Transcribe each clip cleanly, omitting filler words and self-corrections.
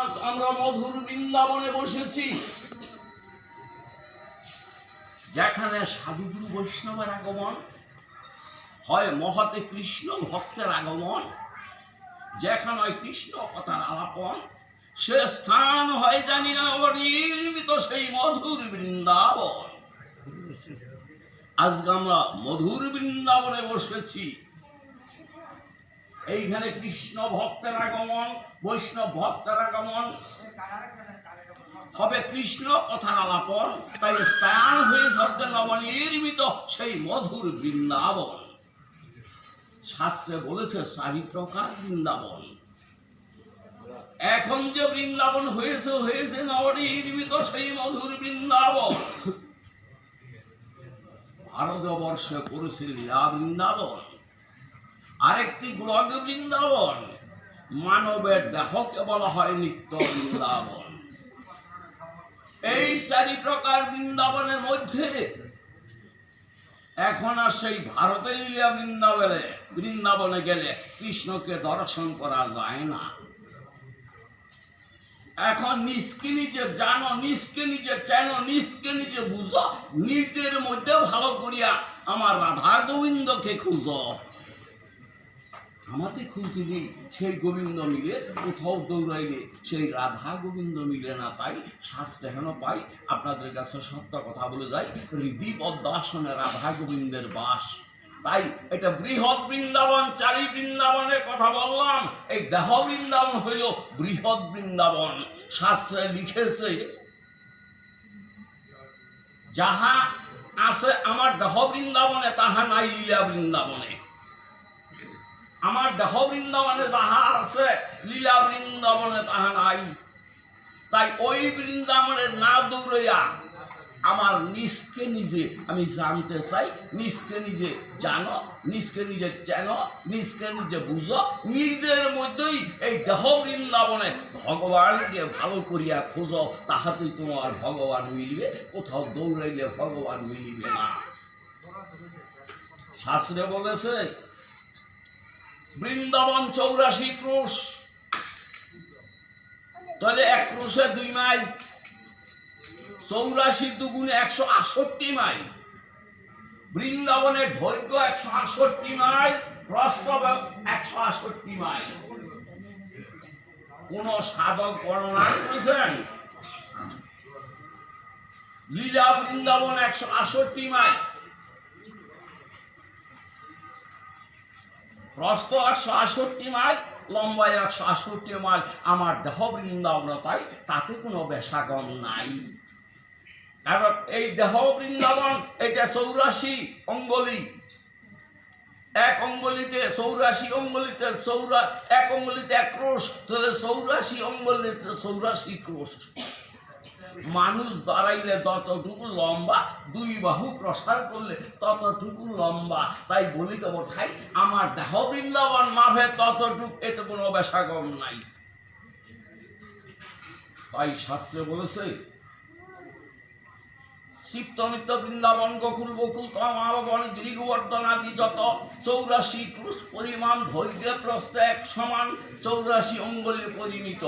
আজ আমরা মধুর বৃন্দাবনে বসেছি, যেখানে সাধুগুরু বৈষ্ণবের আগমন হয়, মহতে কৃষ্ণ ভক্তের আগমন, যেখানে হয় কৃষ্ণ কথার আলাপন, সে স্থান হয় জানি না নির্মিত সেই মধুর বৃন্দাবন। আজকে আমরা মধুর বৃন্দাবনে বসেছি। এইখানে কৃষ্ণ ভক্তের আগমন, বৈষ্ণব ভক্তের আগমন হবে, কৃষ্ণ কথার আলাপন, তাই স্থান হয়েছে নবনির্মিত সেই মধুর বৃন্দাবন। শাস্ত্রে বলেছে 4 প্রকার বৃন্দাবন। এখন যে বৃন্দাবন হয়েছে নবনির্মিত সেই মধুর বৃন্দাবন। ভারতবর্ষে করেছে লীলা বৃন্দাবন, আরেকটি গ্রহ বৃন্দাবন, মানবের দেহকে বলা হয় নিত্য বৃন্দাবন। এই 4 প্রকার বৃন্দাবনের মধ্যে এখন আর সেই ভারতের লীলা বৃন্দাবনে গেলে কৃষ্ণকে দর্শন করা যায় না। এখন নিজকে নিজে জানো, নিজকে নিজে চেনো, নিজকে নিজে বুঝো, নিজের মধ্যে ভালো করিয়া আমার রাধা গোবিন্দকে খুঁজো। আমাদের খুঁজলি সেই গোবিন্দ মিলে, কোথাও দৌড়াইলে সেই রাধা গোবিন্দ মিলে না। তাই শাস্ত্রে হেন পাই, আপনাদের কাছে সত্য কথা বলে যাই, হৃদি পদ্মাসনে রাধা গোবিন্দের বাস। তাই এটা বৃহৎ বৃন্দাবন। 4 বৃন্দাবনের কথা বললাম, এই দেহ বৃন্দাবন হইল বৃহৎ বৃন্দাবন। শাস্ত্রে লিখেছে, যাহা আছে আমার দেহ বৃন্দাবনে তাহা নাই লীলা বৃন্দাবনে। আমার দেহ বৃন্দাবনে যাহা আছে লীলা বৃন্দাবনে তাহা নাই। তাই ওই বৃন্দাবনে না দৌড়াইয়া আমার নিজকে নিজে আমি জানতে চাই। নিজকে নিজে জানো, নিজকে নিজে চেনো, নিজকে নিজে বুঝো, নিজের মধ্যেই এই দেহ বৃন্দাবনে ভগবানকে ভালো করিয়া খোঁজো, তাহাতেই তোমার ভগবান মিলবে। কোথাও দৌড়াইলে ভগবান মিলিবে না। শাস্ত্রে বলেছে বৃন্দাবন 84 ক্রোশ, তাহলে 1 ক্রোশে 2 মাইল, 84 দুগুণে 168 মাইল। বৃন্দাবনের দৈর্ঘ্য 168 মাইল, প্রস্থ 168 মাইল। কোন সাধক বর্ণনা করেছেন লীলা বৃন্দাবন 168 মাইল, প্রস্থ 168 মাইল, লম্বায় 168 মাইল। আমার দেহ বৃন্দাবন, তাই তাতে কোনো বেশাগম নাই। কারণ এই দেহ বৃন্দাবন এটা 84 অঙ্গুলি, 1 অঙ্গুলিতে 84 অঙ্গুলিতে 1 অঙ্গুলিতে 1 ক্রোশ, তাহলে 84 অঙ্গুলিতে 84 ক্রোশ। মানুষ দাঁড়াইলে যতটুকু লম্বা, 2 বাহু প্রসার করলে ততটুকু লম্বা। তাই বলি তো ঠাই আমার দেহ বৃন্দাবন মাপে ততটুকু, এতে কোনো বেশাগম নাই। তাই শাস্ত্রে বলেছে চিত্তনিত্য বৃন্দাবন গোকুল বকুল কমাবন গিরিগোবর্ধন আদি যত 84 ক্রোশ পরিমাণ, দৈর্ঘ্যে প্রস্থ 1 সমান, 84 অঙ্গুলি পরিমিত।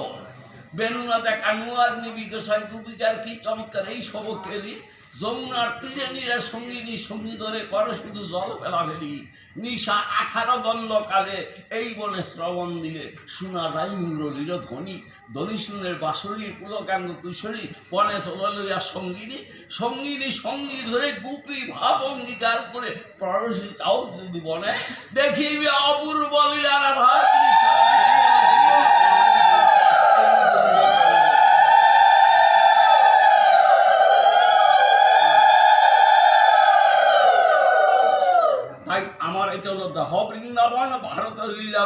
বেনুনা দেখা নুয়ার নিবিকে 2 বিঘার কি চমৎকার এই সবকেরই। যমুনার তীরে নীরে সঙ্গিনী সঙ্গী ধরে করে শুধু জল ফেলাফেলি। নিশা 18 দণ্ডকালে এই বনে শ্রবণ দিলে শোনা যায় মুরলীর ধ্বনি। দলিশুনের বাঁশরীর পুলকাঙ্গ কিশোরী বনে চলে লইয়া সঙ্গিনী। সঙ্গিনী সঙ্গী ধরে গুপি ভাব অঙ্গীকার করে পরশী চাও যদি বনে, দেখিবে অপূর্ব লীলা রাধা কৃষ্ণ। দেহ বৃন্দাবন, ভারতের লীলা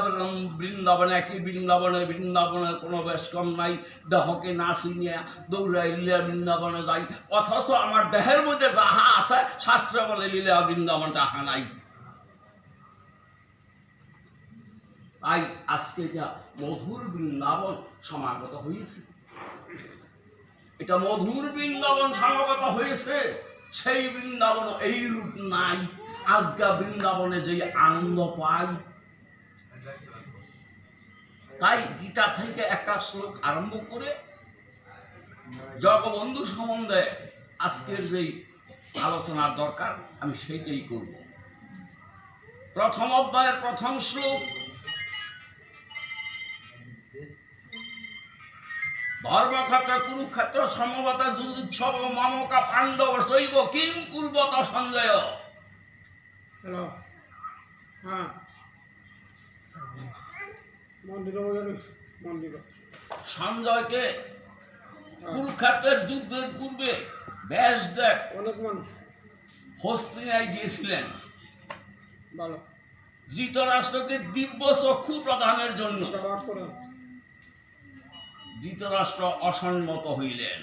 বৃন্দাবন, একই বৃন্দাবনের কোনো বেশ কম নাই। দেহকে না চিনিয়া দৌড়াই লীলা বৃন্দাবনে যাই, অথচ আমার দেহের মধ্যে যাহা আছে শাস্ত্রে বলে লীলা বৃন্দাবন তাহা নাই। তাই আজকে এটা মধুর বৃন্দাবন সমাগত হয়েছে। এটা মধুর বৃন্দাবন সমাগত হয়েছে। সেই বৃন্দাবন এই রূপ নাই। আজকা বৃন্দাবনে যে আনন্দ পাই, তাই গীতা থেকে একটা শ্লোক আরম্ভ করে জগবন্ধু সম্বন্ধে আজকের যেই আলোচনার দরকার আমি সেইটাই করব। প্রথম অধ্যায়ের প্রথম শ্লোক, ধর্মক্ষেত্র কুরুক্ষেত্র সমবতা যুদ্ধোৎসব মামকা পাণ্ডব শৈব কিং কুর্বত সঞ্জয়। সঞ্জয়কে কুরুক্ষেত্রের যুদ্ধের পূর্বে ব্যাসদেব হস্তিনায় গিয়েছিলেন ধৃতরাষ্ট্রকে দিব্য চক্ষু প্রদানের জন্য। ধৃতরাষ্ট্র অসম্মত হইলেন।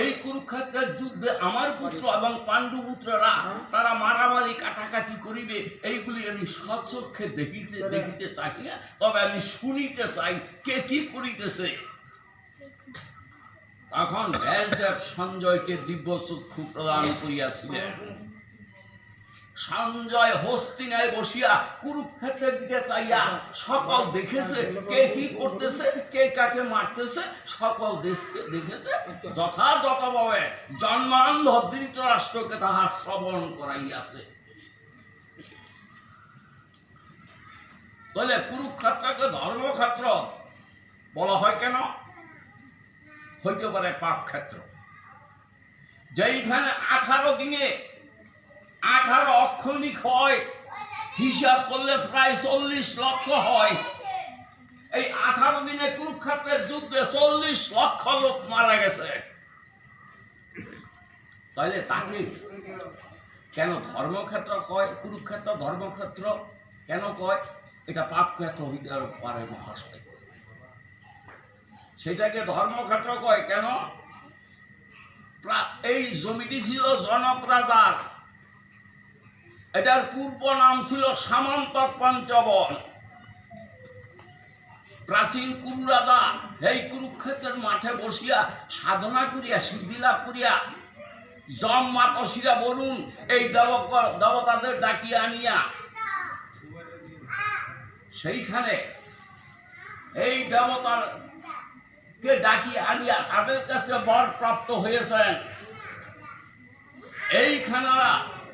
এই কুরুক্ষেত্রের যুদ্ধে আমার পুত্র এবং পাণ্ডু পুত্ররা তারা মারামারি কাটাকাটি করিবে, এইগুলি আমি স্বচক্ষে দেখিতে চাই না, তবে আমি শুনিতে চাই কে কি করিতেছে। তখন ব্যাসদেব সঞ্জয়কে দিব্য চক্ষু প্রদান করিয়াছিলেন। সঞ্জয় হস্তিনায় বসিয়া কুরুক্ষেত্রের দিকে চাইয়া সকল দেখেছে কে কি করতেছে, কে কাকে মারতেছে, সকল দেশকে দেখেছে। যথাযথভাবে জন্মান্ধ ধৃতরাষ্ট্রকে তাহার শ্রবণ করাইয়াছে। তাহলে কুরুক্ষেত্রকে ধর্মক্ষেত্র বলা হয় কেন? হইতে পারে পাপ ক্ষেত্র। যেইখানে 18 দিনে 18 অক্ষণিক হয়, হিসাব করলে প্রায় 40 লক্ষ হয়। এই 18 দিনে কুরুক্ষেত্রের যুদ্ধে 40 লক্ষ লোক মারা গেছে। তাহলে তাকে কেন ধর্মক্ষেত্র কয়? কুরুক্ষেত্র ধর্মক্ষেত্র কেন কয়? এটা পাপ ক্ষেত্র হইতে পারে মহাশয়। সেটাকে ধর্মক্ষেত্র কয় কেন? এই জমিটি ছিল জনক রাজার। এটার পূর্ব নাম ছিল সামন্তক পঞ্চবন। প্রাচীন কুরু রাজা এই কুরুক্ষেত্রের মাঠে বসিয়া সাধনা করিয়া সিদ্ধি লাভ করিয়া যম মাতসীরা বলুন এই দেবতাদের ডাকিয়া আনিয়া সেইখানে এই দেবতারকে ডাকিয়া আনিয়া তাদের কাছে বর প্রাপ্ত হয়েছেন।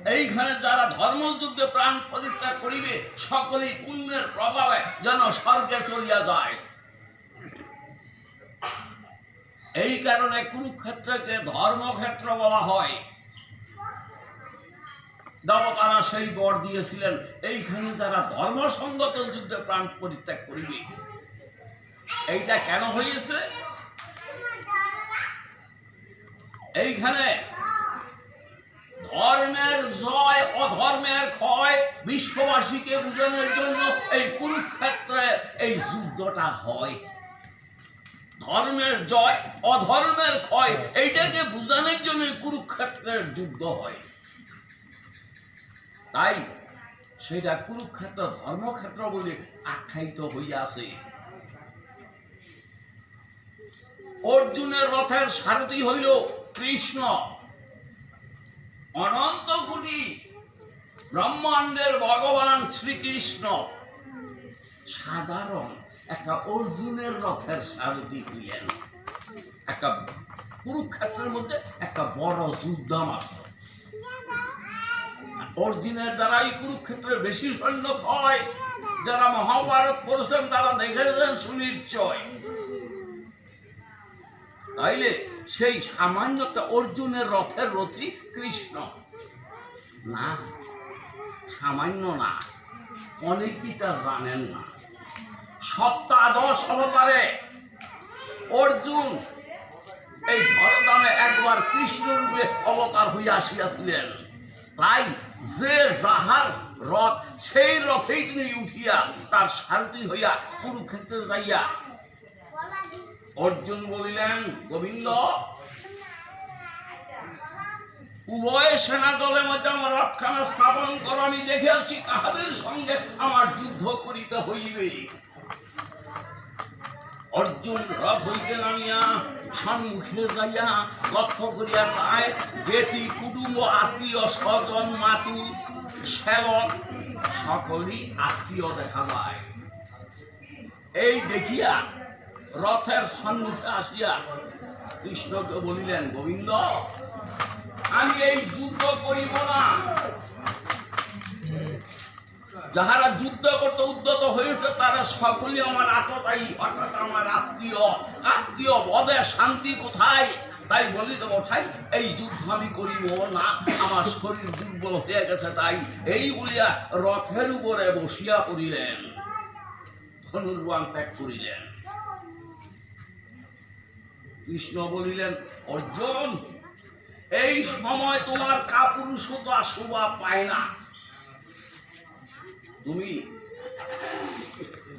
এইখানে যারা ধর্মযুদ্ধে প্রাণ পরিত্যাগ করিবে সকলেই পুণ্যের প্রভাবে যেন স্বর্গে চলিয়া যায়। এই কারণে কুরুক্ষেত্রকে ধর্মক্ষেত্র বলা হয়। দেবতারা সেই বর দিয়েছিলেন এইখানে যারা ধর্মসঙ্গত যুদ্ধে প্রাণ পরিত্যাগ করিবে। এইটা কেন হয়েছে? এইখানে ধর্মের জয় অধর্মের ক্ষয় বিশ্ববাসীকে বোঝানোর জন্য এই কুরুক্ষেত্রে এই যুদ্ধটা হয়। ধর্মের জয় অধর্মের ক্ষয় এইটাকে বোঝানোর জন্য কুরুক্ষেত্রের যুদ্ধ হয়। তাই সেটা কুরুক্ষেত্র ধর্মক্ষেত্র বলে আখ্যায়িত হইয়াছে। অর্জুনের রথের সারথি হইল কৃষ্ণ। অনন্ত কোটি ব্রহ্মাণ্ডের ভগবান শ্রীকৃষ্ণ সাধারণ একটা অর্জুনের রথের সারথি হইলেন। একটা কুরুক্ষেত্রের মধ্যে একটা বড় যুদ্ধ মাত্র। অর্জুনের দ্বারাই কুরুক্ষেত্রের বেশি সৈন্য হয়। যারা মহাভারত পড়েছেন তারা দেখেছেন সুনিশ্চয়। তাইলে সেই সামান্য একটা অর্জুনের রথের রথী কৃষ্ণ না, সামান্য না, অনেকেই তা জানেন না। সপ্তাদশ অবতারে অর্জুন এই ধরদামে একবার কৃষ্ণ রূপে অবতার হইয়া আসিয়াছিলেন। তাই যে যাহার রথ সেই রথেই তিনি উঠিয়া তার সারথি হইয়া কুরুক্ষেত্রে যাইয়া অর্জুন বলিলেন, গোবিন্দ, উভয় সেনা দলের মধ্যে আমার রথখানা স্থাপন কর। আমি দেখে আসছি কাহাদের সঙ্গে আমার যুদ্ধ করিতে হইবে। অর্জুন রথ হইতে নামিয়া সম্মুখে যাইয়া লক্ষ্য করিয়া চায় বেটি কুটুম্ব আত্মীয় স্বজন মাতুল শ্যালক সকলই আত্মীয় দেখা যায়। এই দেখিয়া রথের সম্মুখে আসিয়া কৃষ্ণকে বলিলেন, গোবিন্দ, আমি এই যুদ্ধ করিব না। যাহারা যুদ্ধ করতে উদ্যত হয়েছে তারা সকলেই আমার আততায়ী, অর্থাৎ আমার আত্মীয় বদে শান্তি কোথায়? তাই বলি তো বসাই, এই যুদ্ধ আমি করিব না, আমার শরীর দুর্বল হয়ে গেছে। তাই এই বলিয়া রথের উপরে বসিয়া পড়িলেন, ধনুর্বাণ ত্যাগ করিলেন। কৃষ্ণ বলিলেন, অর্জুন, এই সময় তোমার কাপুরুষতা শোভা পায় না। তুমি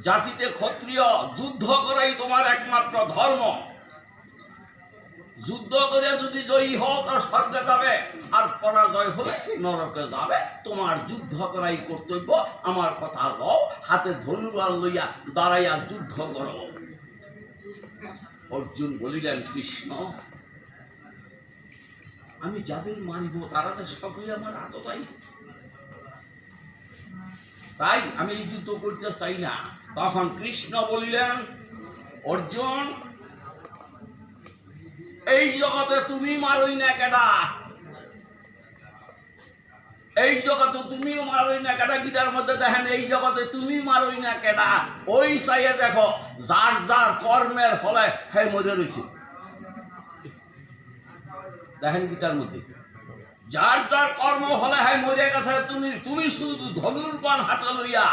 জাতিতে ক্ষত্রিয়, যুদ্ধ করাই তোমার একমাত্র ধর্ম। যুদ্ধ করে যদি জয়ী হও তার স্বর্গে যাবে, আর পরাজয় হলে নরকে যাবে। তোমার যুদ্ধ করাই কর্তব্য। আমার কথা লও, হাতে ধনুর্বাণ লইয়া দাঁড়াইয়া যুদ্ধ করো। অর্জুন বলিলেন, কৃষ্ণ, আমি যাদের মারিব তারা তো সকলে আমার আততায়ী, তাই আমি এই যুদ্ধ করতে চাই না। তখন কৃষ্ণ বলিলেন, অর্জুন, এই জগতে তুমি মারোই না কেডা, এই জগতে তুমি মারোই না কেডা। গীতার মধ্যে দেখেন, এই জগতে তুমি মারোই না কেডা। ওই সাইয়ে দেখো, যার যার কর্মের ফলে হে মরে রয়েছে। দেখেন গীতার মধ্যে, যার যার কর্ম ফলে হয় মরে গেছে। তুমি শুধু ধনুর্বাণ হাতে লইয়া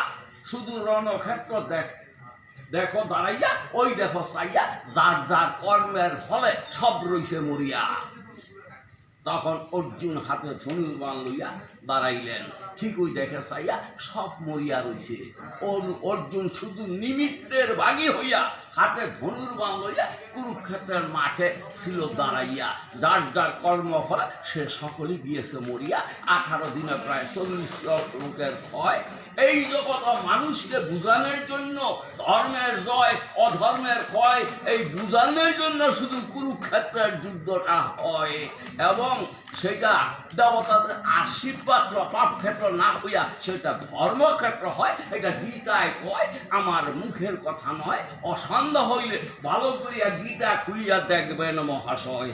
শুধু রণক্ষেত্র দেখো দাঁড়াইয়া, ওই দেখো চাইয়া, যার যার কর্মের ফলে সব রইছে মরিয়া। তখন অর্জুন হাতে ধনুর্বাণ লইয়া দাঁড়াইলেন, ঠিক ওই দেখে চাইয়া সব মরিয়া রইছে। অর্জুন শুধু নিমিত্তের ভাগী হইয়া হাতে ধনুর্বাণ লইয়া কুরুক্ষেত্রের মাঠে ছিল দাঁড়াইয়া। যার যার কর্মফল সে সকলেই গিয়েছে মরিয়া। 18 দিনে প্রায় 40 লোকের ক্ষয়। এই জগৎ মানুষকে বুঝানোর জন্য ধর্মের জয় অধর্মের ক্ষয়, এই বুঝানোর জন্য শুধু কুরুক্ষেত্রের যুদ্ধটা হয়। এবং সেটা দেবতাদের আশীর্বাদ পাপক্ষেত্র না হইয়া সেটা ধর্মক্ষেত্র হয়। এটা গীতায় কয়, আমার মুখের কথা নয়। অসন্দেহ হইলে ভালো করিয়া গীতা খুলিয়া দেখবেন মহাশয়।